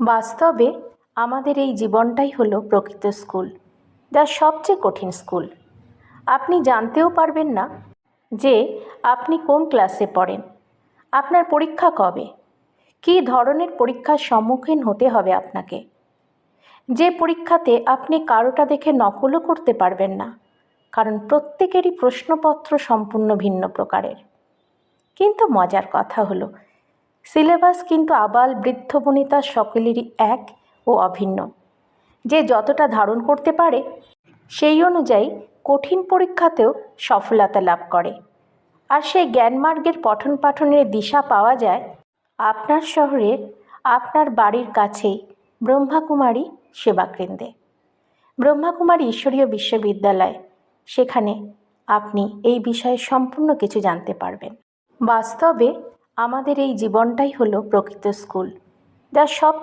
বাস্তবে আমাদের এই জীবনটাই হলো প্রকৃত স্কুল, যা সবচেয়ে কঠিন স্কুল। আপনি জানতেও পারবেন না যে আপনি কোন ক্লাসে পড়েন, আপনার পরীক্ষা কবে, কী ধরনের পরীক্ষার সম্মুখীন হতে হবে আপনাকে। যে পরীক্ষাতে আপনি কারোটা দেখে নকলও করতে পারবেন না, কারণ প্রত্যেকেরই প্রশ্নপত্র সম্পূর্ণ ভিন্ন প্রকারের। কিন্তু মজার কথা হলো, সিলেবাস কিন্তু আবাল বৃদ্ধ বনিতা সকলেরই এক ও অভিন্ন। যে যতটা ধারণ করতে পারে সেই অনুযায়ী কঠিন পরীক্ষাতেও সফলতা লাভ করে। আর সেই জ্ঞানমার্গের পঠন পাঠনের দিশা পাওয়া যায় আপনার শহরের, আপনার বাড়ির কাছেই ব্রহ্মাকুমারী সেবাকেন্দ্রে। ব্রহ্মাকুমারী ঈশ্বরীয় বিশ্ববিদ্যালয়, সেখানে আপনি এই বিষয়ে সম্পূর্ণ কিছু জানতে পারবেন। বাস্তবে আমাদের এই জীবনটাই হলো প্রকৃত স্কুল, যা সব